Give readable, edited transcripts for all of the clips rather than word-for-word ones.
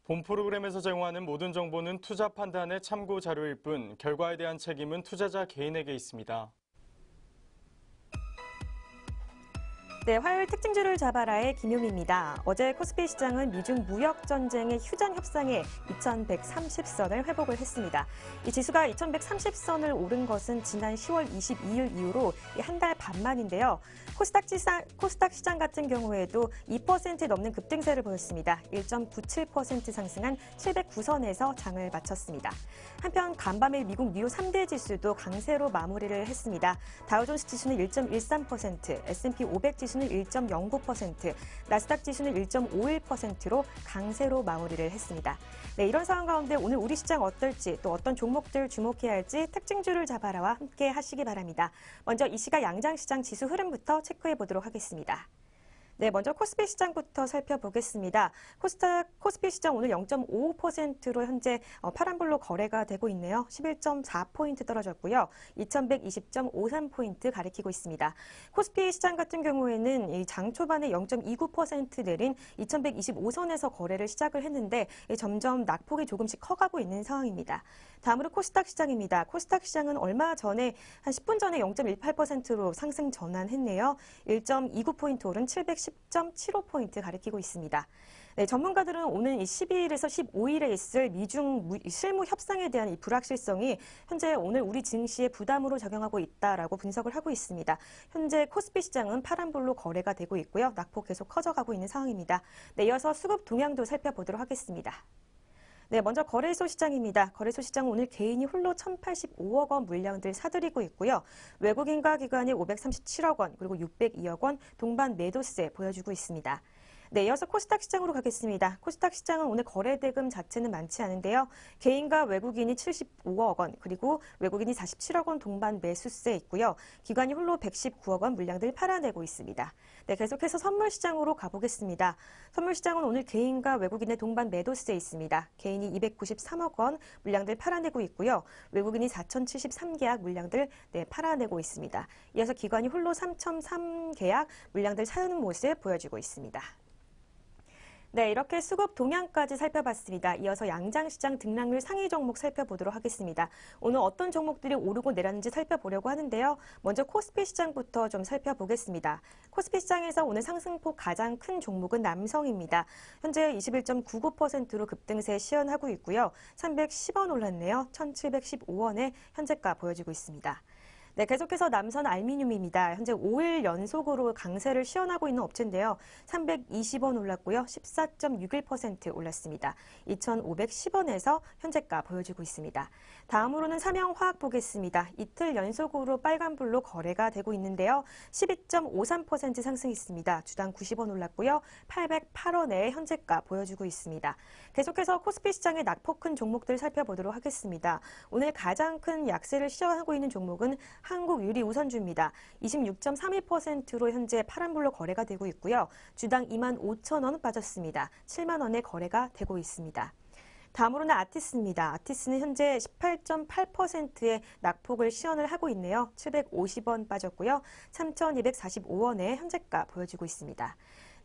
본 프로그램에서 제공하는 모든 정보는 투자 판단의 참고 자료일 뿐 결과에 대한 책임은 투자자 개인에게 있습니다. 네, 화요일 특징주를 잡아라의 김용입니다. 어제 코스피 시장은 미중 무역 전쟁의 휴전 협상에 2130선을 회복을 했습니다. 이 지수가 2130선을 오른 것은 지난 10월 22일 이후로 한 달 반 만인데요. 코스닥 시장 같은 경우에도 2% 넘는 급등세를 보였습니다. 1.97% 상승한 709선에서 장을 마쳤습니다. 한편 간밤에 미국 뉴욕 3대 지수도 강세로 마무리를 했습니다. 다우존스 지수는 1.13%, S&P 500 지수는 1.09%, 나스닥 지수는 1.51%로 강세로 마무리를 했습니다. 네, 이런 상황 가운데 오늘 우리 시장 어떨지 또 어떤 종목들 주목해야 할지 특징주를 잡아라와 함께 하시기 바랍니다. 먼저 이 시각 양장시장 지수 흐름부터 체크해 보도록 하겠습니다. 네, 먼저 코스피 시장부터 살펴보겠습니다. 코스피 시장 오늘 0.55%로 현재 파란불로 거래가 되고 있네요. 11.4포인트 떨어졌고요. 2120.53포인트 가리키고 있습니다. 코스피 시장 같은 경우에는 이 장 초반에 0.29% 내린 2125선에서 거래를 시작을 했는데 점점 낙폭이 조금씩 커가고 있는 상황입니다. 다음으로 코스닥 시장입니다. 코스닥 시장은 얼마 전에 한 10분 전에 0.18%로 상승 전환했네요. 1.29포인트 오른 710.75포인트 가리키고 있습니다. 네, 전문가들은 오늘 12일에서 15일에 있을 미중 실무 협상에 대한 이 불확실성이 현재 오늘 우리 증시에 부담으로 작용하고 있다라고 분석을 하고 있습니다. 현재 코스피 시장은 파란불로 거래가 되고 있고요. 낙폭 계속 커져가고 있는 상황입니다. 네, 이어서 수급 동향도 살펴보도록 하겠습니다. 네, 먼저 거래소 시장입니다. 거래소 시장은 오늘 개인이 홀로 1,085억 원 물량들 사들이고 있고요. 외국인과 기관이 537억 원, 그리고 602억 원 동반 매도세 보여주고 있습니다. 네, 이어서 코스닥 시장으로 가겠습니다. 코스닥 시장은 오늘 거래 대금 자체는 많지 않은데요. 개인과 외국인이 75억 원, 그리고 외국인이 47억 원 동반 매수세 있고요. 기관이 홀로 119억 원 물량들 팔아내고 있습니다. 네, 계속해서 선물 시장으로 가보겠습니다. 선물 시장은 오늘 개인과 외국인의 동반 매도세 있습니다. 개인이 293억 원 물량들 팔아내고 있고요. 외국인이 4,073계약 물량들 팔아내고 있습니다. 이어서 기관이 홀로 3,003계약 물량들 사는 모습 보여주고 있습니다. 네, 이렇게 수급 동향까지 살펴봤습니다. 이어서 양장시장 등락률 상위 종목 살펴보도록 하겠습니다. 오늘 어떤 종목들이 오르고 내렸는지 살펴보려고 하는데요. 먼저 코스피 시장부터 좀 살펴보겠습니다. 코스피 시장에서 오늘 상승폭 가장 큰 종목은 남성입니다. 현재 21.99%로 급등세 시현하고 있고요. 310원 올랐네요. 1,715원에 현재가 보여지고 있습니다. 네, 계속해서 남선 알미늄입니다. 현재 5일 연속으로 강세를 시현하고 있는 업체인데요. 320원 올랐고요. 14.61% 올랐습니다. 2,510원에서 현재가 보여지고 있습니다. 다음으로는 삼양화학 보겠습니다. 이틀 연속으로 빨간불로 거래가 되고 있는데요. 12.53% 상승했습니다. 주당 90원 올랐고요. 808원에 현재가 보여주고 있습니다. 계속해서 코스피 시장의 낙폭 큰 종목들 살펴보도록 하겠습니다. 오늘 가장 큰 약세를 시현하고 있는 종목은 한국유리우선주입니다. 26.32%로 현재 파란불로 거래가 되고 있고요. 주당 25,000원 빠졌습니다. 7만 원에 거래가 되고 있습니다. 다음으로는 아티스입니다. 아티스는 현재 18.8%의 낙폭을 시현을 하고 있네요. 750원 빠졌고요. 3,245원에 현재가 보여지고 있습니다.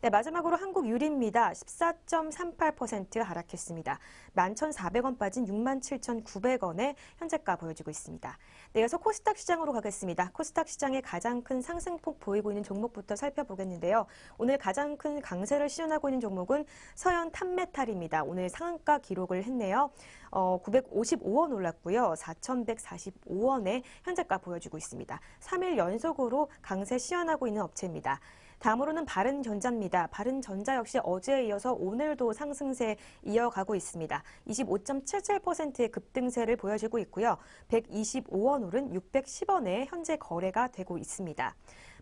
네, 마지막으로 한국유리입니다. 14.38% 하락했습니다. 11,400원 빠진 67,900원에 현재가 보여지고 있습니다. 네, 이어서 코스닥 시장으로 가겠습니다. 코스닥 시장의 가장 큰 상승폭 보이고 있는 종목부터 살펴보겠는데요. 오늘 가장 큰 강세를 시현하고 있는 종목은 서현 탑메탈입니다. 오늘 상한가 기록을 했네요. 955원 올랐고요. 4,145원에 현재가 보여지고 있습니다. 3일 연속으로 강세 시현하고 있는 업체입니다. 다음으로는 바른전자입니다. 바른전자 역시 어제에 이어서 오늘도 상승세 이어가고 있습니다. 25.77%의 급등세를 보여주고 있고요. 125원 오른 610원에 현재 거래가 되고 있습니다.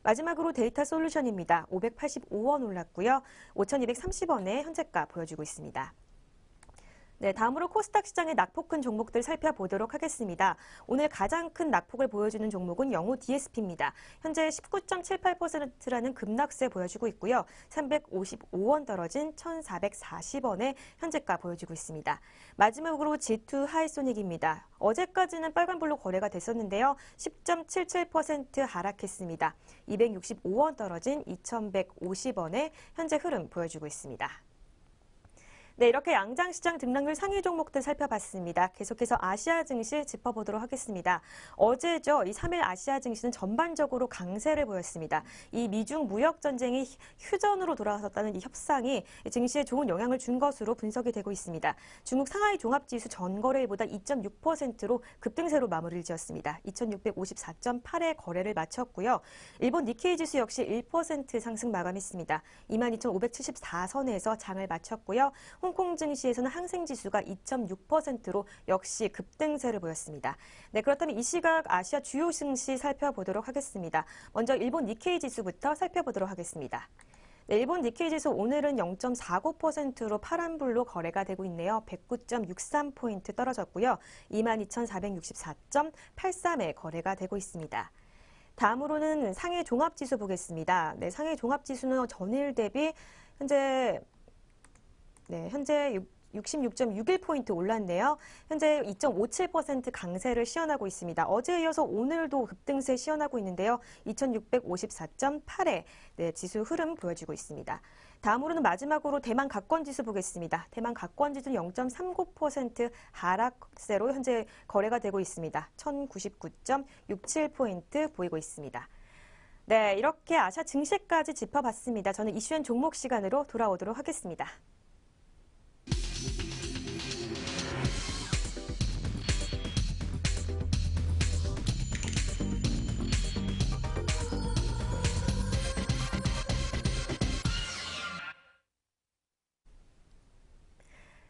마지막으로 데이터솔루션입니다. 585원 올랐고요. 5,230원에 현재가 보여주고 있습니다. 네, 다음으로 코스닥 시장의 낙폭 큰 종목들 살펴보도록 하겠습니다. 오늘 가장 큰 낙폭을 보여주는 종목은 영우 DSP입니다. 현재 19.78%라는 급락세 보여주고 있고요. 355원 떨어진 1,440원에 현재가 보여주고 있습니다. 마지막으로 G2 하이소닉입니다. 어제까지는 빨간불로 거래가 됐었는데요. 10.77% 하락했습니다. 265원 떨어진 2,150원에 현재 흐름 보여주고 있습니다. 네, 이렇게 양장시장 등락률 상위 종목들 살펴봤습니다. 계속해서 아시아 증시 짚어보도록 하겠습니다. 어제죠, 이 3일 아시아 증시는 전반적으로 강세를 보였습니다. 이 미중 무역 전쟁이 휴전으로 돌아섰다는 이 협상이 증시에 좋은 영향을 준 것으로 분석이 되고 있습니다. 중국 상하이 종합지수 전거래일보다 2.6%로 급등세로 마무리를 지었습니다. 2654.8에 거래를 마쳤고요. 일본 니케이 지수 역시 1% 상승 마감했습니다. 22,574선에서 장을 마쳤고요. 홍콩 증시에서는 항생 지수가 2.6%로 역시 급등세를 보였습니다. 네, 그렇다면 이 시각 아시아 주요 증시 살펴보도록 하겠습니다. 먼저 일본 니케이 지수부터 살펴보도록 하겠습니다. 네, 일본 니케이 지수 오늘은 0.49%로 파란불로 거래가 되고 있네요. 109.63포인트 떨어졌고요. 22,464.83에 거래가 되고 있습니다. 다음으로는 상해 종합지수 보겠습니다. 네, 상해 종합지수는 전일 대비 현재 66.61포인트 올랐네요. 현재 2.57% 강세를 시현하고 있습니다. 어제에 이어서 오늘도 급등세 시현하고 있는데요. 2654.8에 지수 흐름 보여주고 있습니다. 다음으로는 마지막으로 대만 가권지수 보겠습니다. 대만 가권지수는 0.39% 하락세로 현재 거래가 되고 있습니다. 1099.67포인트 보이고 있습니다. 네, 이렇게 아시아 증시까지 짚어봤습니다. 저는 이슈엔 종목 시간으로 돌아오도록 하겠습니다.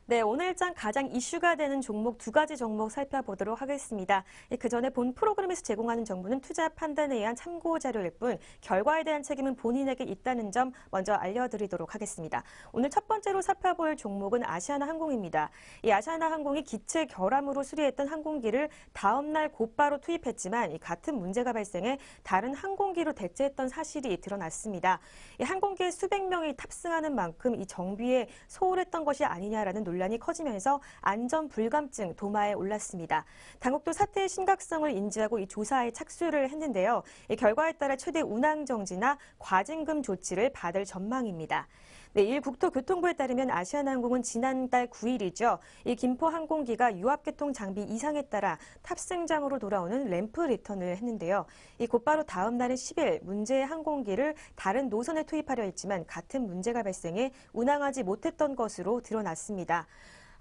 네, 오늘장 가장 이슈가 되는 종목 두 가지 종목 살펴보도록 하겠습니다. 그 전에 본 프로그램에서 제공하는 정보는 투자 판단에 의한 참고 자료일 뿐 결과에 대한 책임은 본인에게 있다는 점 먼저 알려드리도록 하겠습니다. 오늘 첫 번째로 살펴볼 종목은 아시아나항공입니다. 이 아시아나항공이 기체 결함으로 수리했던 항공기를 다음 날 곧바로 투입했지만 이 같은 문제가 발생해 다른 항공기로 대체했던 사실이 드러났습니다. 이 항공기에 수백 명이 탑승하는 만큼 이 정비에 소홀했던 것이 아니냐라는 논란이 커지면서 안전 불감증 도마에 올랐습니다. 당국도 사태의 심각성을 인지하고 이 조사에 착수를 했는데요. 이 결과에 따라 최대 운항 정지나 과징금 조치를 받을 전망입니다. 네, 일 국토교통부에 따르면 아시아나항공은 지난달 9일이죠. 이 김포 항공기가 유압계통 장비 이상에 따라 탑승장으로 돌아오는 램프 리턴을 했는데요. 이 곧바로 다음 날인 10일 문제의 항공기를 다른 노선에 투입하려 했지만 같은 문제가 발생해 운항하지 못했던 것으로 드러났습니다.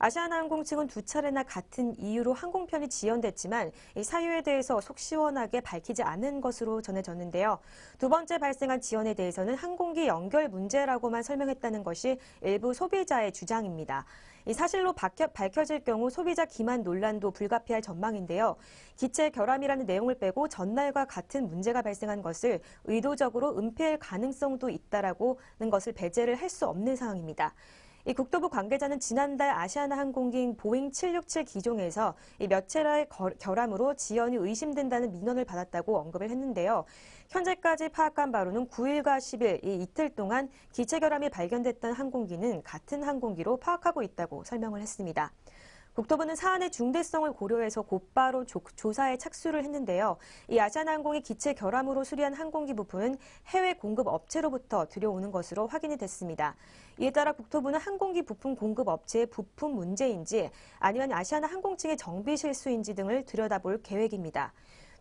아시아나항공 측은 두 차례나 같은 이유로 항공편이 지연됐지만 이 사유에 대해서 속 시원하게 밝히지 않은 것으로 전해졌는데요. 두 번째 발생한 지연에 대해서는 항공기 연결 문제라고만 설명했다는 것이 일부 소비자의 주장입니다. 이 사실로 밝혀질 경우 소비자 기만 논란도 불가피할 전망인데요. 기체 결함이라는 내용을 빼고 전날과 같은 문제가 발생한 것을 의도적으로 은폐할 가능성도 있다라는 것을 배제를 할 수 없는 상황입니다. 이 국토부 관계자는 지난달 아시아나항공기인 보잉 767 기종에서 몇 차례의 결함으로 지연이 의심된다는 민원을 받았다고 언급을 했는데요. 현재까지 파악한 바로는 9일과 10일 이 이틀 동안 기체 결함이 발견됐던 항공기는 같은 항공기로 파악하고 있다고 설명을 했습니다. 국토부는 사안의 중대성을 고려해서 곧바로 조사에 착수를 했는데요. 이 아시아나항공이 기체 결함으로 수리한 항공기 부품은 해외 공급 업체로부터 들여오는 것으로 확인이 됐습니다. 이에 따라 국토부는 항공기 부품 공급 업체의 부품 문제인지 아니면 아시아나항공 측의 정비 실수인지 등을 들여다볼 계획입니다.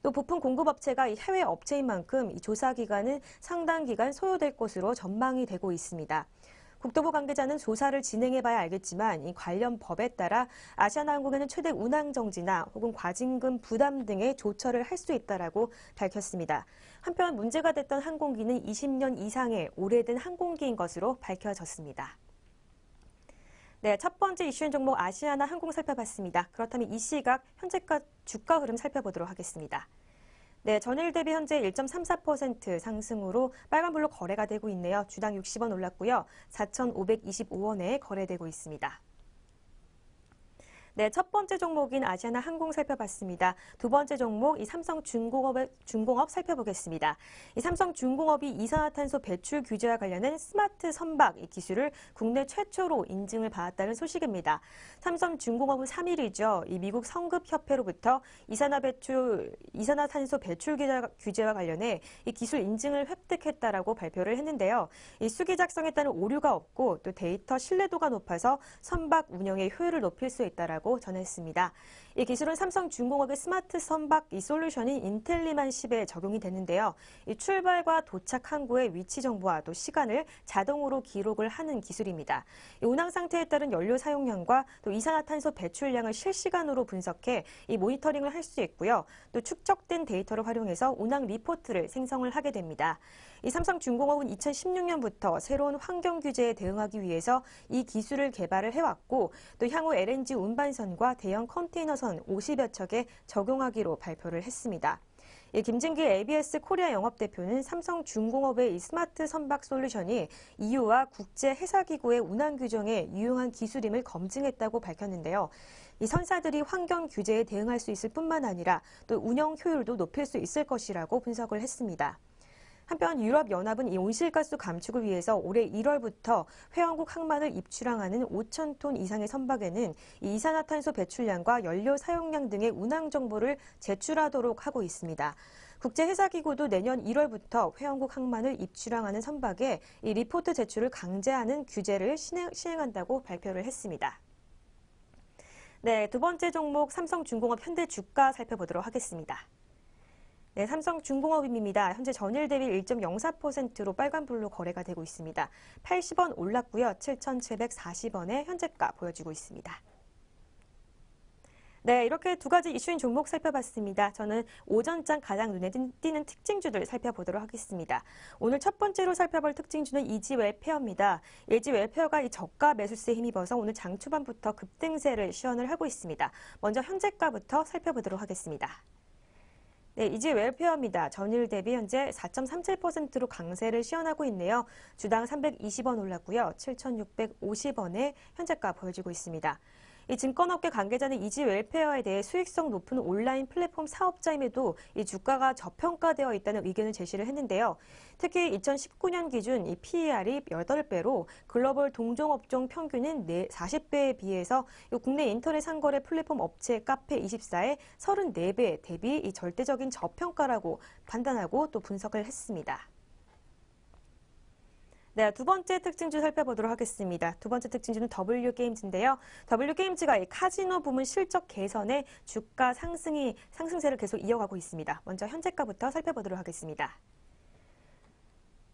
또 부품 공급 업체가 해외 업체인 만큼 이 조사 기간은 상당 기간 소요될 것으로 전망이 되고 있습니다. 국토부 관계자는 조사를 진행해봐야 알겠지만 이 관련 법에 따라 아시아나항공에는 최대 운항 정지나 혹은 과징금 부담 등의 조처를 할 수 있다라고 밝혔습니다. 한편 문제가 됐던 항공기는 20년 이상의 오래된 항공기인 것으로 밝혀졌습니다. 네, 첫 번째 이슈인 종목 아시아나항공 살펴봤습니다. 그렇다면 이 시각 현재가 주가 흐름 살펴보도록 하겠습니다. 네, 전일 대비 현재 1.34% 상승으로 빨간불로 거래가 되고 있네요. 주당 60원 올랐고요. 4,525원에 거래되고 있습니다. 네, 첫 번째 종목인 아시아나 항공 살펴봤습니다. 두 번째 종목 이 삼성중공업 살펴보겠습니다. 이 삼성중공업이 이산화탄소 배출 규제와 관련된 스마트 선박 이 기술을 국내 최초로 인증을 받았다는 소식입니다. 삼성중공업은 3일이죠. 이 미국 성급협회로부터 이산화탄소 배출 규제와 관련해 이 기술 인증을 획득했다라고 발표를 했는데요. 이 수기 작성에 따른 오류가 없고 또 데이터 신뢰도가 높아서 선박 운영의 효율을 높일 수 있다라고 전했습니다. 이 기술은 삼성중공업의 스마트 선박 이 솔루션인 인텔리만 10에 적용이 되는데요. 이 출발과 도착 항구의 위치 정보와 또 시간을 자동으로 기록을 하는 기술입니다. 이 운항 상태에 따른 연료 사용량과 또 이산화탄소 배출량을 실시간으로 분석해 이 모니터링을 할 수 있고요. 또 축적된 데이터를 활용해서 운항 리포트를 생성을 하게 됩니다. 이 삼성중공업은 2016년부터 새로운 환경 규제에 대응하기 위해서 이 기술을 개발을 해왔고 또 향후 LNG 운반선과 대형 컨테이너선 50여 척에 적용하기로 발표를 했습니다. 김진기 ABS 코리아 영업대표는 삼성중공업의 이 스마트 선박 솔루션이 EU와 국제해사기구의 운항 규정에 유용한 기술임을 검증했다고 밝혔는데요. 이 선사들이 환경 규제에 대응할 수 있을 뿐만 아니라 또 운영 효율도 높일 수 있을 것이라고 분석을 했습니다. 한편 유럽연합은 이 온실가스 감축을 위해서 올해 1월부터 회원국 항만을 입출항하는 5,000톤 이상의 선박에는 이 이산화탄소 배출량과 연료 사용량 등의 운항 정보를 제출하도록 하고 있습니다. 국제해사기구도 내년 1월부터 회원국 항만을 입출항하는 선박에 이 리포트 제출을 강제하는 규제를 시행한다고 발표를 했습니다. 네, 두 번째 종목 삼성중공업 현대 주가 살펴보도록 하겠습니다. 네, 삼성중공업입니다. 현재 전일 대비 1.04%로 빨간불로 거래가 되고 있습니다. 80원 올랐고요. 7,740원의 현재가 보여지고 있습니다. 네, 이렇게 두 가지 이슈인 종목 살펴봤습니다. 저는 오전장 가장 눈에 띄는 특징주들 살펴보도록 하겠습니다. 오늘 첫 번째로 살펴볼 특징주는 이지웰페어입니다. 이지웰페어가 이 저가 매수세에 힘입어서 오늘 장 초반부터 급등세를 시연을 하고 있습니다. 먼저 현재가부터 살펴보도록 하겠습니다. 네, 이지웰페어입니다. 전일 대비 현재 4.37%로 강세를 시연하고 있네요. 주당 320원 올랐고요. 7,650원의 현재가 보여지고 있습니다. 이 증권업계 관계자는 이지웰페어에 대해 수익성 높은 온라인 플랫폼 사업자임에도 이 주가가 저평가되어 있다는 의견을 제시를 했는데요. 특히 2019년 기준 이 PER이 8배로 글로벌 동종업종 평균인 40배에 비해서 국내 인터넷 상거래 플랫폼 업체 카페24의 34배 대비 이 절대적인 저평가라고 판단하고 또 분석을 했습니다. 네, 두 번째 특징주 살펴보도록 하겠습니다. 두 번째 특징주는 W게임즈인데요. W게임즈가 이 카지노 부문 실적 개선에 주가 상승세를 계속 이어가고 있습니다. 먼저 현재가부터 살펴보도록 하겠습니다.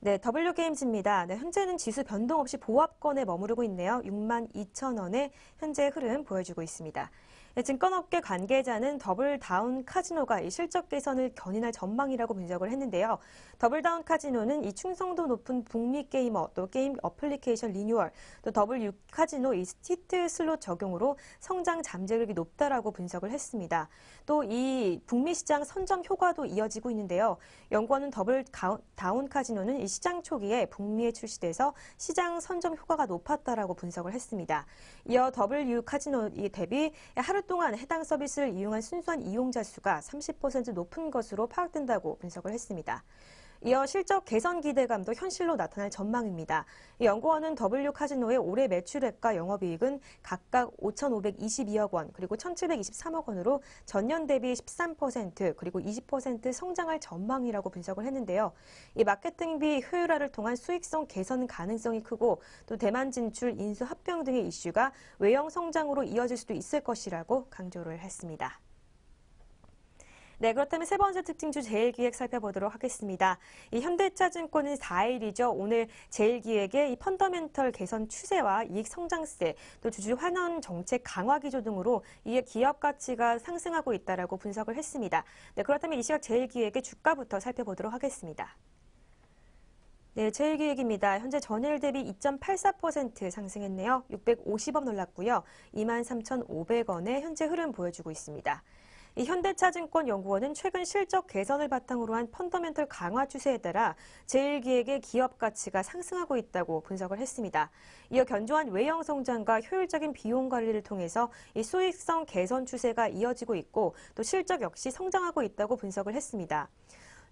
네, W게임즈입니다. 네, 현재는 지수 변동 없이 보합권에 머무르고 있네요. 62,000원의 현재 흐름 보여주고 있습니다. 네, 증권업계 관계자는 더블다운 카지노가 이 실적 개선을 견인할 전망이라고 분석을 했는데요. 더블다운 카지노는 이 충성도 높은 북미 게이머, 또 게임 어플리케이션 리뉴얼, 또 W 카지노 이 스티트 슬롯 적용으로 성장 잠재력이 높다라고 분석을 했습니다. 또 이 북미 시장 선점 효과도 이어지고 있는데요. 연구원은 더블다운 카지노는 이 시장 초기에 북미에 출시돼서 시장 선점 효과가 높았다라고 분석을 했습니다. 이어 W 카지노 대비 하루 동안 해당 서비스를 이용한 순수한 이용자 수가 30% 높은 것으로 파악된다고 분석을 했습니다. 이어 실적 개선 기대감도 현실로 나타날 전망입니다. 연구원은 W카지노의 올해 매출액과 영업이익은 각각 5,522억 원 그리고 1,723억 원으로 전년 대비 13% 그리고 20% 성장할 전망이라고 분석을 했는데요. 이 마케팅비 효율화를 통한 수익성 개선 가능성이 크고 또 대만 진출, 인수 합병 등의 이슈가 외형 성장으로 이어질 수도 있을 것이라고 강조를 했습니다. 네, 그렇다면 세 번째 특징주 제일기획 살펴보도록 하겠습니다. 이 현대차증권은 4일이죠. 오늘 제일기획의 이 펀더멘털 개선 추세와 이익 성장세, 또 주주 환원 정책 강화 기조 등으로 이에 기업 가치가 상승하고 있다라고 분석을 했습니다. 네, 그렇다면 이 시각 제일기획의 주가부터 살펴보도록 하겠습니다. 네, 제일기획입니다. 현재 전일 대비 2.84% 상승했네요. 650원 올랐고요. 23,500원의 현재 흐름 보여주고 있습니다. 이 현대차증권연구원은 최근 실적 개선을 바탕으로 한 펀더멘털 강화 추세에 따라 제1기획의 기업 가치가 상승하고 있다고 분석을 했습니다. 이어 견조한 외형 성장과 효율적인 비용 관리를 통해서 이 수익성 개선 추세가 이어지고 있고 또 실적 역시 성장하고 있다고 분석을 했습니다.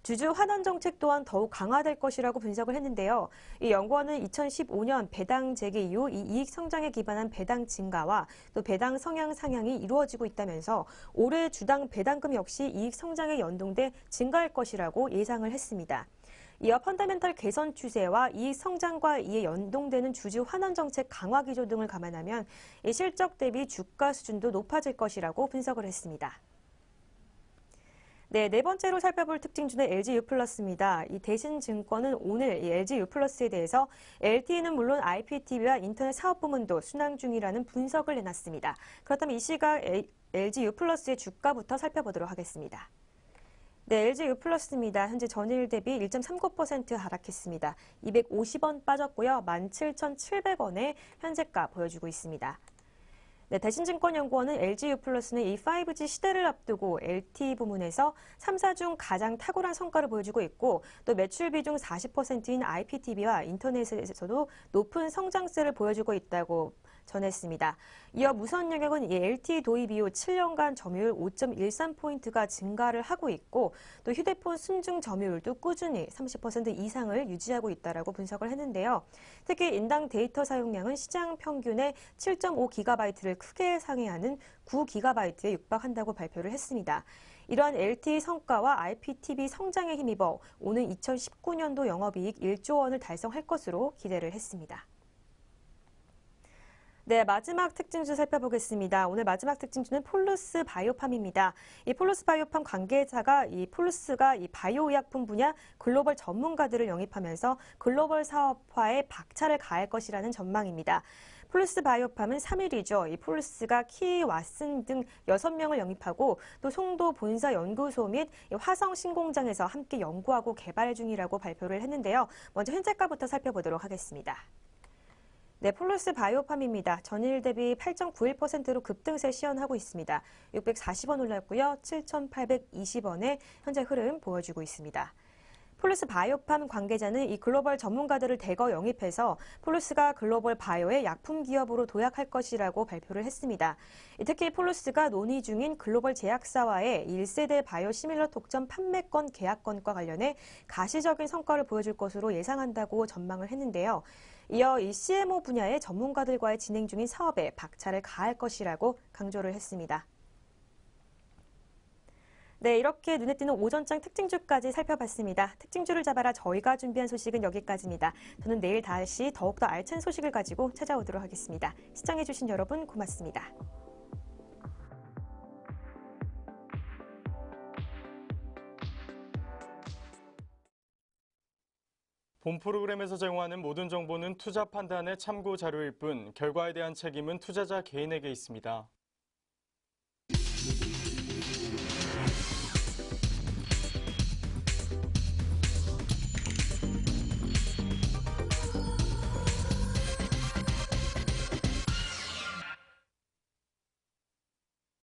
주주 환원 정책 또한 더욱 강화될 것이라고 분석을 했는데요. 이 연구원은 2015년 배당 재개 이후 이 이익 성장에 기반한 배당 증가와 또 배당 성향 상향이 이루어지고 있다면서 올해 주당 배당금 역시 이익 성장에 연동돼 증가할 것이라고 예상을 했습니다. 이어 펀더멘털 개선 추세와 이익 성장과 이에 연동되는 주주 환원 정책 강화 기조 등을 감안하면 이 실적 대비 주가 수준도 높아질 것이라고 분석을 했습니다. 네 번째로 살펴볼 특징주는 LG유플러스입니다. 이 대신증권은 오늘 이 LG유플러스에 대해서 LTE는 물론 IPTV와 인터넷 사업 부문도 순항 중이라는 분석을 내놨습니다. 그렇다면 이 시각 LG유플러스의 주가부터 살펴보도록 하겠습니다. 네, LG유플러스입니다. 현재 전일 대비 1.39% 하락했습니다. 250원 빠졌고요. 17,700원의 현재가 보여주고 있습니다. 네, 대신증권연구원은 LG유플러스는 이 5G 시대를 앞두고 LTE 부문에서 3사 중 가장 탁월한 성과를 보여주고 있고 또 매출 비중 40%인 IPTV와 인터넷에서도 높은 성장세를 보여주고 있다고 전했습니다. 이어 무선 영역은 이 LTE 도입 이후 7년간 점유율 5.13포인트가 증가를 하고 있고 또 휴대폰 순증 점유율도 꾸준히 30% 이상을 유지하고 있다라고 분석을 했는데요. 특히 인당 데이터 사용량은 시장 평균의 7.5GB를 크게 상회하는 9GB에 육박한다고 발표를 했습니다. 이러한 LTE 성과와 IPTV 성장에 힘입어 오는 2019년도 영업이익 1조 원을 달성할 것으로 기대를 했습니다. 네, 마지막 특징주 살펴보겠습니다. 오늘 마지막 특징주는 폴루스 바이오팜입니다. 이 폴루스 바이오팜 관계자가 이 폴루스가 이 바이오의약품 분야 글로벌 전문가들을 영입하면서 글로벌 사업화에 박차를 가할 것이라는 전망입니다. 폴루스 바이오팜은 3일이죠. 이 폴루스가 키, 왓슨 등 6명을 영입하고 또 송도 본사 연구소 및 화성 신공장에서 함께 연구하고 개발 중이라고 발표를 했는데요. 먼저 현재가부터 살펴보도록 하겠습니다. 네, 폴루스 바이오팜입니다. 전일 대비 8.91%로 급등세 시현하고 있습니다. 640원 올랐고요. 7,820원의 현재 흐름 보여주고 있습니다. 폴루스 바이오팜 관계자는 이 글로벌 전문가들을 대거 영입해서 폴루스가 글로벌 바이오의 약품 기업으로 도약할 것이라고 발표를 했습니다. 특히 폴루스가 논의 중인 글로벌 제약사와의 1세대 바이오 시밀러 독점 판매권 계약권과 관련해 가시적인 성과를 보여줄 것으로 예상한다고 전망을 했는데요. 이어 이 CMO 분야의 전문가들과의 진행 중인 사업에 박차를 가할 것이라고 강조를 했습니다. 네, 이렇게 눈에 띄는 오전장 특징주까지 살펴봤습니다. 특징주를 잡아라 저희가 준비한 소식은 여기까지입니다. 저는 내일 다시 더욱더 알찬 소식을 가지고 찾아오도록 하겠습니다. 시청해주신 여러분 고맙습니다. 본 프로그램에서 제공하는 모든 정보는 투자 판단의 참고 자료일 뿐 결과에 대한 책임은 투자자 개인에게 있습니다.